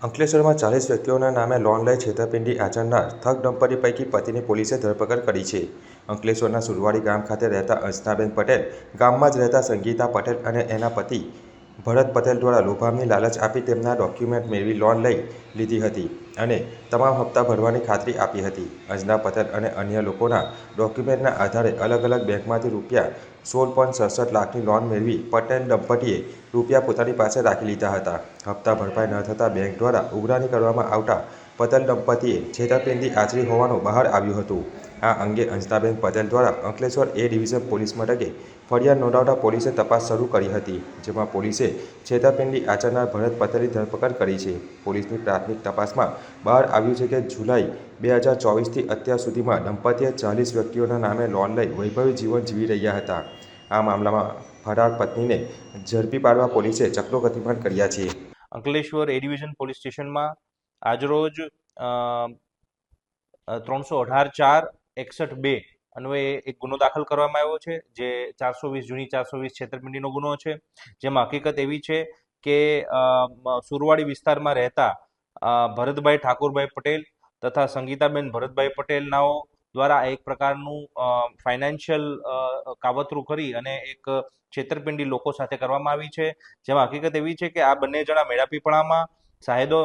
અંકલેશ્વરમાં 40 વ્યક્તિઓના નામે લોન લઈ છેતરપિંડી આચરનાર ઠગ દંપતી પૈકી પતિની પોલીસે ધરપકડ કરી છે. અંકલેશ્વરના સુરવાડી ગામ ખાતે રહેતા અંજનાબેન પટેલ, ગામમાં જ રહેતા સંગીતા પટેલ અને એના પતિ ભરત પટેલ દ્વારા લોભામણી લાલચ આપી તેમના ડોક્યુમેન્ટ મેળવી લોન લઈ લીધી હતી અને તમામ હપ્તા ભરવાની ખાતરી આપી હતી. અંજના પટેલ અને અન્ય લોકોના ડોક્યુમેન્ટના આધારે અલગ અલગ બેંકમાંથી રૂપિયા 16.67 લાખની લોન મેળવી પટેલ દંપતીએ રૂપિયા પોતાની પાસે રાખી લીધા હતા. હપ્તા ભરપાઈ ન થતાં બેંક દ્વારા ઉઘરાણી કરવામાં આવતા પટેલ દંપતીએ છેતરપિંડી આચરી હોવાનું બહાર આવ્યું હતું. આ અંગે અંજનાબેન પટેલ દ્વારા અંકલેશ્વર એ ડિવિઝન પોલીસ મથકે ફરિયાદ નોંધાવતા પોલીસે તપાસ શરૂ કરી હતી, જેમાં પોલીસે છેતરપિંડી આચરનાર ભરત પટેલની ધરપકડ કરી છે. પોલીસની પ્રાથમિક તપાસમાં બહાર આવ્યું છે કે જુલાઈ 2024થી અત્યાર સુધીમાં દંપતીએ 40 વ્યક્તિઓના નામે લોન લઈ વૈભવી જીવન જીવી રહ્યા હતા. આ મામલામાં ફરાર પત્નીને ઝડપી પાડવા પોલીસે ચક્રો ગતિમાન કર્યા છે. અંકલેશ્વર એ ડિવિઝન પોલીસ સ્ટેશનમાં આજરોજ 318(4)61(2) અન્વયે એક ગુનો દાખલ કરવામાં આવ્યો છે, જે 420 જૂની 420 છેતરપિંડીનો ગુનો છે. જેમાં હકીકત એવી છે કે સુરવાડી વિસ્તારમાં રહેતા ભરતભાઈ ઠાકોરભાઈ પટેલ તથા સંગીતાબેન ભરતભાઈ પટેલ નાઓ દ્વારા એક પ્રકારનું ફાઇનાન્શિયલ કાવતરું કરી અને એક છેતરપિંડી લોકો સાથે કરવામાં આવી છે. જેમાં હકીકત એવી છે કે આ બંને જણા મેળાપીપળામાં સાહેદો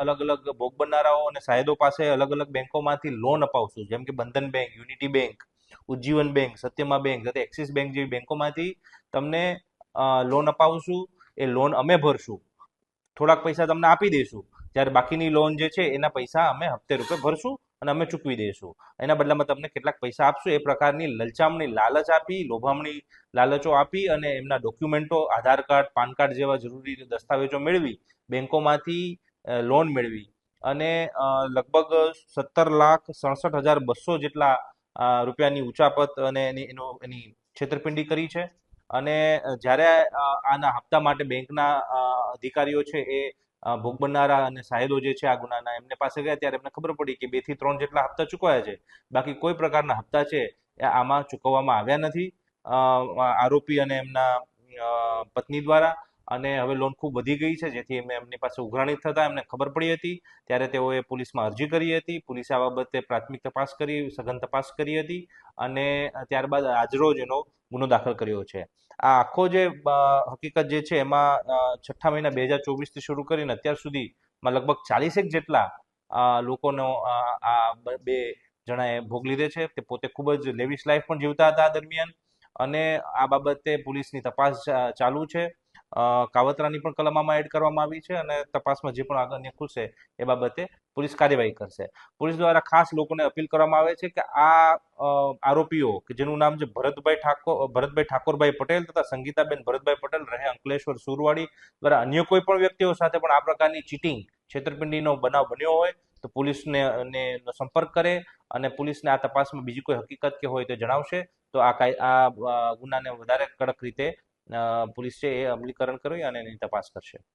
અલગ અલગ ભોગ બનનારાઓ અને સાહેદો પાસે અલગ અલગ બેંકોમાંથી લોન અપાવશું, જેમ કે Bandhan bank, Unity bank, Ujjivan bank, સત્યમા બેંક તથા એક્સિસ બેંક જેવી બેંકોમાંથી તમને લોન અપાવશું. એ લોન અમે ભરશું, થોડાક પૈસા તમને આપી દઈશું, જ્યારે બાકીની લોન જે છે એના પૈસા અમે હપ્તે રૂપે ભરશું અને અમે ચૂકવી દઈશું. એના બદલામાં તમને કેટલાક પૈસા આપશું. એ પ્રકારની લલચામણી લાલચ આપી, લોભામણી લાલચો આપી અને એમના ડોક્યુમેન્ટો, આધાર કાર્ડ, પાન કાર્ડ જેવા જરૂરી દસ્તાવેજો મેળવી બેંકોમાંથી લોન મેળવી અને લગભગ 17,67,200 જેટલા રૂપિયાની ઉચાપત અને એની છેતરપિંડી કરી છે. અને જ્યારે આના હપ્તા માટે બેંકના અધિકારીઓ છે એ ભોગ બનનારા અને સાહેદો જે છે આ ગુનાના એમને પાસે ગયા, ત્યારે એમને ખબર પડી કે 2 થી 3 જેટલા હપ્તા ચૂકવાયા છે, બાકી કોઈ પ્રકારના હપ્તા છે એ આમાં ચૂકવવામાં આવ્યા નથી આરોપી અને એમના પત્ની દ્વારા. અને હવે લોન ખૂબ વધી ગઈ છે, જેથી એમની પાસે ઉઘરાણી થતાં એમને ખબર પડી હતી, ત્યારે તેઓએ પોલીસમાં અરજી કરી હતી. પોલીસે આ બાબતે પ્રાથમિક તપાસ કરી, સઘન તપાસ કરી હતી અને ત્યારબાદ આજરોજ એનો ગુનો દાખલ કર્યો છે. આ આખો જે હકીકત જે છે એમાં 6 મહિના 2024થી શરૂ કરીને અત્યાર સુધીમાં લગભગ 40 જેટલા લોકોનો આ બે જણાએ ભોગ લીધે છે. તે પોતે ખૂબ જ લેવિશ લાઈફ પણ જીવતા હતા આ દરમિયાન અને આ બાબતે પોલીસની તપાસ ચાલુ છે. કાવતરાની પણ કલમ આમાં એડ કરવામાં આવી છે અને તપાસમાં જે પણ આગળ ખુલશે એ બાબતે પોલીસ કાર્યવાહી કરશે. પોલીસ દ્વારા ખાસ લોકોને અપીલ કરવામાં આવે છે કે આ આરોપીઓ કે જેનું નામ છે ભરતભાઈ ઠાકોરભાઈ પટેલ તથા સંગીતાબેન ભરતભાઈ પટેલ રહે અંકલેશ્વર સુરવાડી દ્વારા અન્ય કોઈ પણ વ્યક્તિઓ સાથે પણ આ પ્રકારની ચીટિંગ, છેતરપિંડીનો બનાવ બન્યો હોય તો પોલીસને સંપર્ક કરે અને પોલીસને આ તપાસમાં બીજી કોઈ હકીકત કે હોય તો જણાવશે. તો આ ગુનાને વધારે કડક રીતે પોલીસ છે એ અમલીકરણ કરી અને એની તપાસ કરશે.